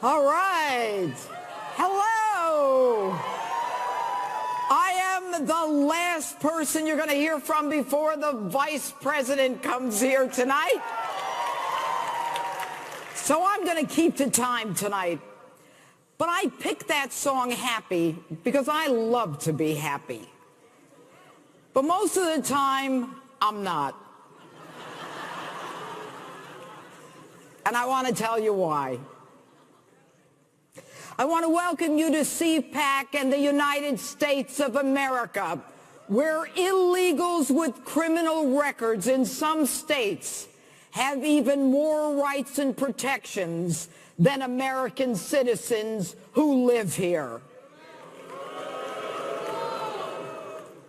All right. Hello. I am the last person you're going to hear from before the vice president comes here tonight. So I'm going to keep to time tonight. But I picked that song Happy because I love to be happy. But most of the time, I'm not. And I want to tell you why. I want to welcome you to Cpac and the United States of America, where illegals with criminal records in some states have even more rights and protections than American citizens who live here.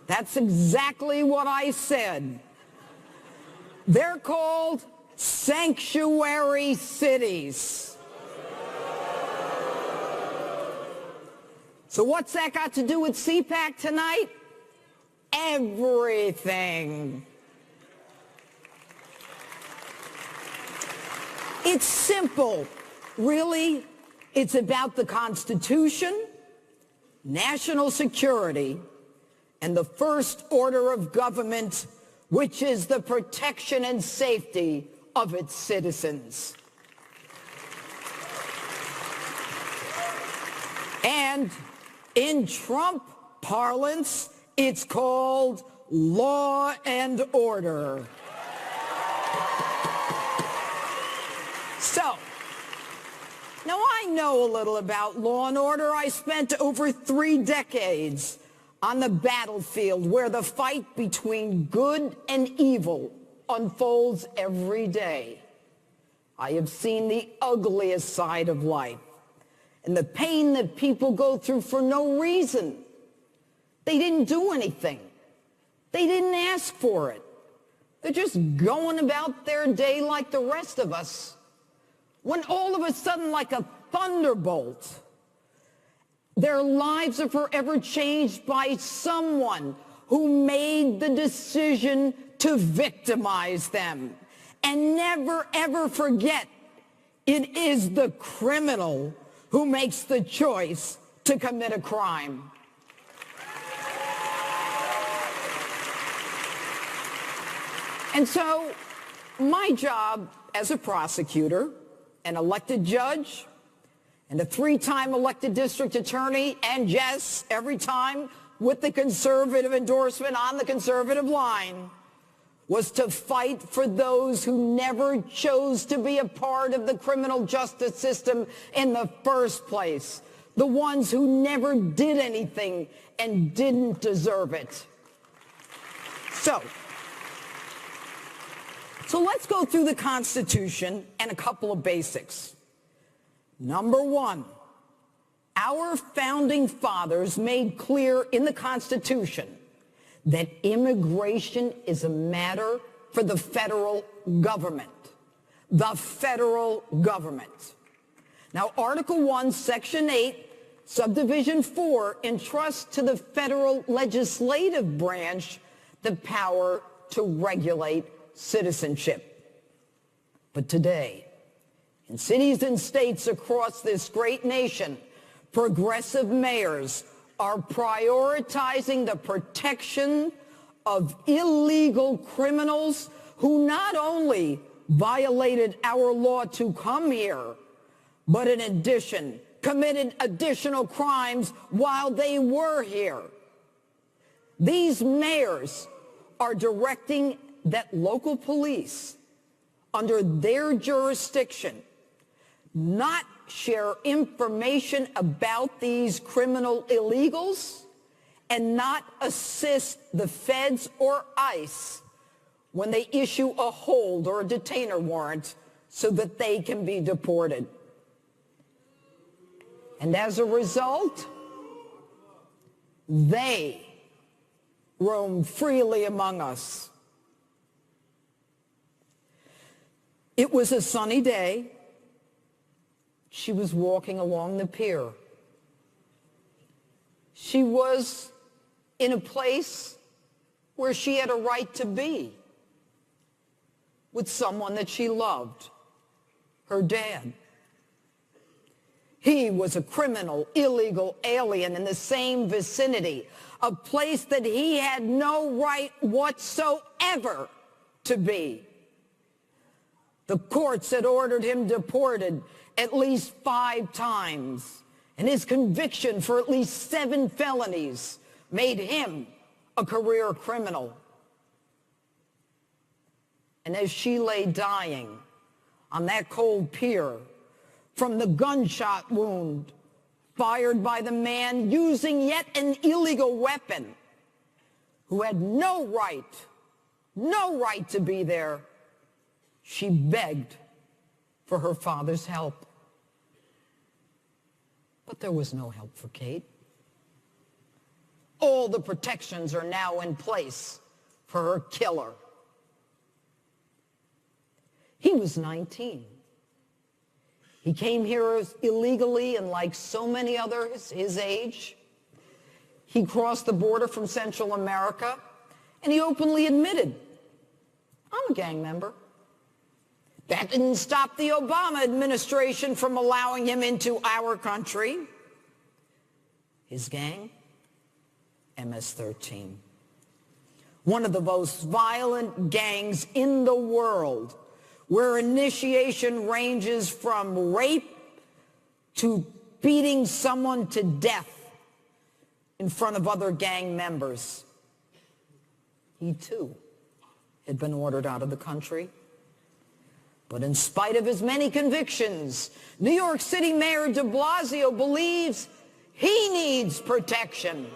That's exactly what I said. They're called sanctuary cities. So what's that got to do with Cpac tonight? Everything. It's simple, really. It's about the Constitution, national security, and the first order of government, which is the protection and safety of its citizens. And in Trump parlance, it's called law and order. So, now I know a little about law and order. I spent over 3 decades on the battlefield where the fight between good and evil unfolds every day. I have seen the ugliest side of life and the pain that people go through for no reason. They didn't do anything. They didn't ask for it. They're just going about their day like the rest of us. When all of a sudden, like a thunderbolt, their lives are forever changed by someone who made the decision to victimize them. And never, ever forget, it is the criminal who makes the choice to commit a crime. And so my job as a prosecutor, an elected judge, and a 3-time elected district attorney, and yes, every time with the conservative endorsement on the conservative line, was to fight for those who never chose to be a part of the criminal justice system in the first place, the ones who never did anything and didn't deserve it. So let's go through the Constitution and a couple of basics. Number 1, our founding fathers made clear in the Constitution that immigration is a matter for the federal government. The federal government. Now, Article 1, Section 8, Subdivision 4 entrusts to the federal legislative branch the power to regulate citizenship. But today, in cities and states across this great nation, progressive mayors are prioritizing the protection of illegal criminals who not only violated our law to come here, but in addition, committed additional crimes while they were here. These mayors are directing that local police under their jurisdiction not share information about these criminal illegals and not assist the feds or ICE when they issue a hold or a detainer warrant so that they can be deported. And as a result, they roam freely among us. It was a sunny day. She was walking along the pier. She was in a place where she had a right to be with someone that she loved, her dad. He was a criminal, illegal alien in the same vicinity, a place that he had no right whatsoever to be. The courts had ordered him deported at least 5 times, and his conviction for at least 7 felonies made him a career criminal. And as she lay dying on that cold pier from the gunshot wound fired by the man using yet an illegal weapon, who had no right to be there, she begged for her father's help. But there was no help for Kate. All the protections are now in place for her killer. He was 19. He came here illegally, and like so many others his age, he crossed the border from Central America, and he openly admitted, I'm a gang member. That didn't stop the Obama administration from allowing him into our country. His gang, MS-13. One of the most violent gangs in the world, where initiation ranges from rape to beating someone to death in front of other gang members. He, too, had been ordered out of the country. But in spite of his many convictions, New York City Mayor de Blasio believes he needs protection.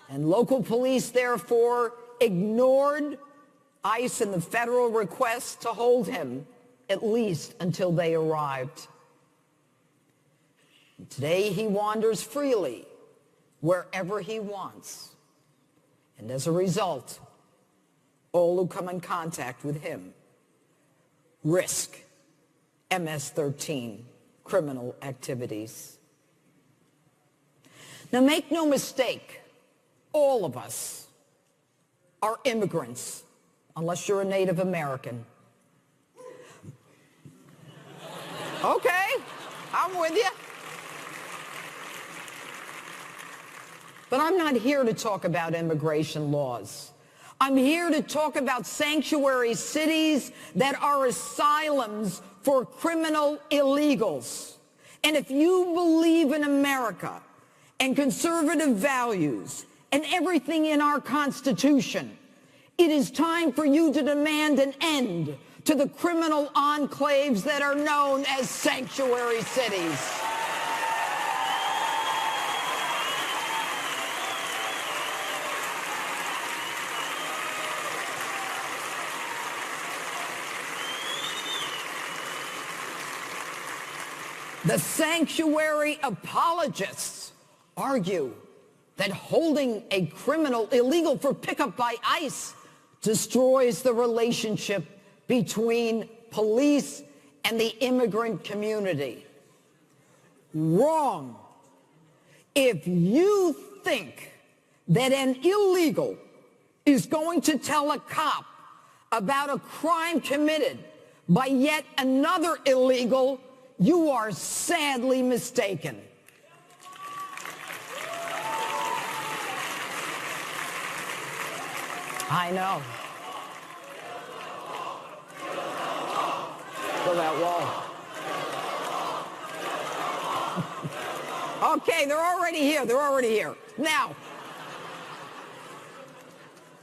And local police, therefore, ignored ICE and the federal request to hold him, at least until they arrived. And today he wanders freely wherever he wants. And as a result, all who come in contact with him risk MS-13 criminal activities. Now, make no mistake, all of us are immigrants, unless you're a Native American. Okay, I'm with you. But I'm not here to talk about immigration laws. I'm here to talk about sanctuary cities that are asylums for criminal illegals. And if you believe in America and conservative values and everything in our Constitution, it is time for you to demand an end to the criminal enclaves that are known as sanctuary cities. The sanctuary apologists argue that holding a criminal illegal for pickup by ICE destroys the relationship between police and the immigrant community. Wrong. If you think that an illegal is going to tell a cop about a crime committed by yet another illegal, you are sadly mistaken. I know. Go that wall. Okay, they're already here. They're already here. Now,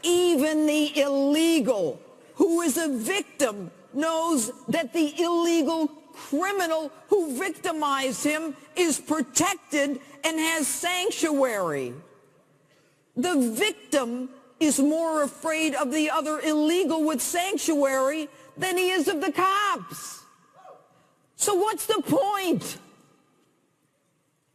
even the illegal who is a victim knows that the illegal criminal who victimized him is protected and has sanctuary. The victim is more afraid of the other illegal with sanctuary than he is of the cops. So what's the point?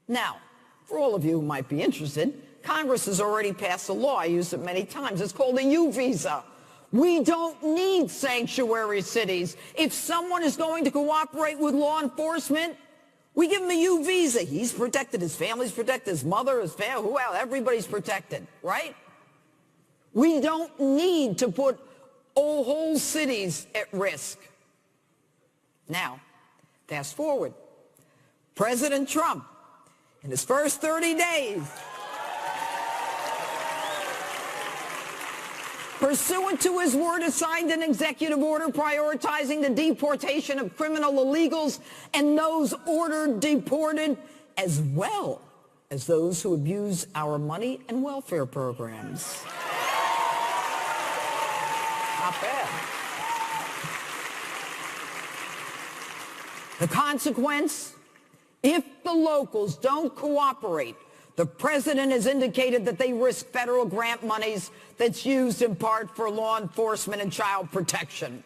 Now, for all of you who might be interested, Congress has already passed a law. I used it many times. It's called a U visa. We don't need sanctuary cities. If someone is going to cooperate with law enforcement, we give him a U visa. He's protected. His family's protected. His mother, his family, who else? Everybody's protected, right? We don't need to put whole cities at risk. Now, fast forward. President Trump, in his first 30 days, pursuant to his word, has signed an executive order prioritizing the deportation of criminal illegals and those ordered deported, as well as those who abuse our money and welfare programs. Not bad. The consequence? If the locals don't cooperate, the president has indicated that they risk federal grant monies that's used in part for law enforcement and child protection.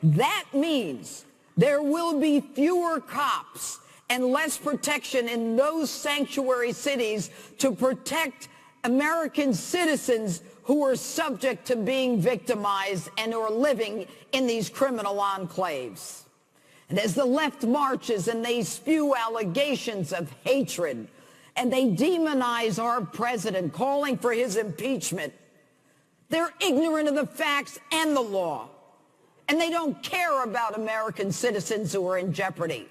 That means there will be fewer cops and less protection in those sanctuary cities to protect American citizens who are subject to being victimized and who are living in these criminal enclaves. And as the left marches and they spew allegations of hatred and they demonize our president, calling for his impeachment, they're ignorant of the facts and the law. And they don't care about American citizens who are in jeopardy.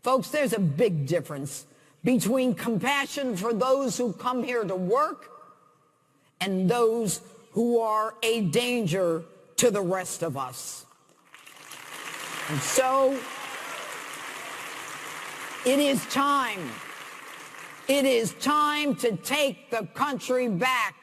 Folks, there's a big difference between compassion for those who come here to work and those who are a danger to the rest of us. And so, it is time. It is time to take the country back.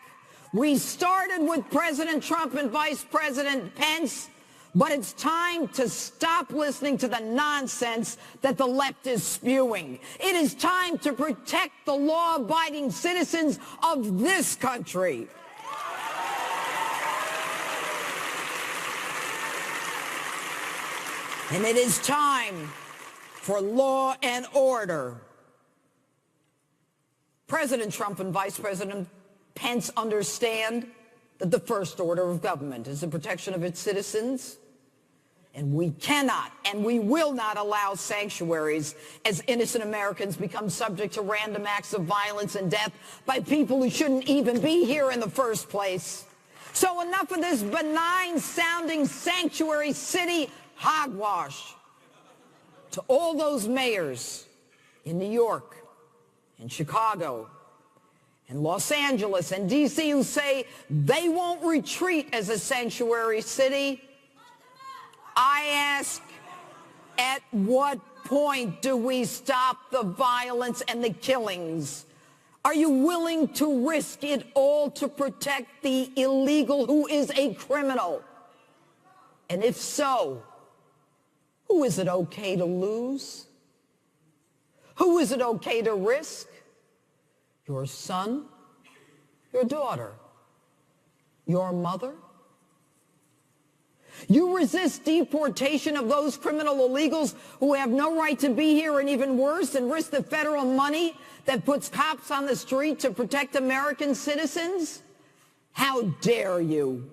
We started with President Trump and Vice President Pence, but it's time to stop listening to the nonsense that the left is spewing. It is time to protect the law-abiding citizens of this country. And it is time for law and order. President Trump and Vice President Pence understand that the first order of government is the protection of its citizens. And we cannot and we will not allow sanctuaries as innocent Americans become subject to random acts of violence and death by people who shouldn't even be here in the first place. So enough of this benign-sounding sanctuary city hogwash. To all those mayors in New York and Chicago and Los Angeles and D.C. who say they won't retreat as a sanctuary city, I ask, at what point do we stop the violence and the killings? Are you willing to risk it all to protect the illegal who is a criminal? And if so, who is it okay to lose? Who is it okay to risk? Your son? Your daughter? Your mother? You resist deportation of those criminal illegals who have no right to be here, and even worse, and risk the federal money that puts cops on the street to protect American citizens? How dare you?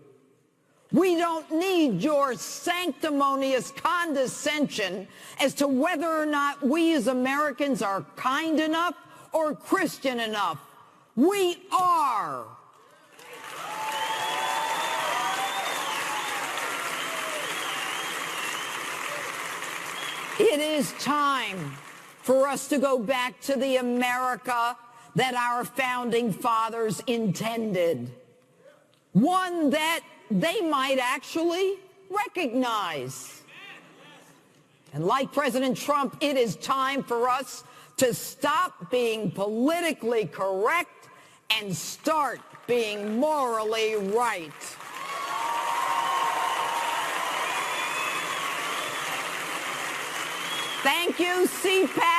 We don't need your sanctimonious condescension as to whether or not we as Americans are kind enough or Christian enough. We are. It is time for us to go back to the America that our founding fathers intended. One that they might actually recognize. And like President Trump, it is time for us to stop being politically correct and start being morally right. Thank you, Cpac.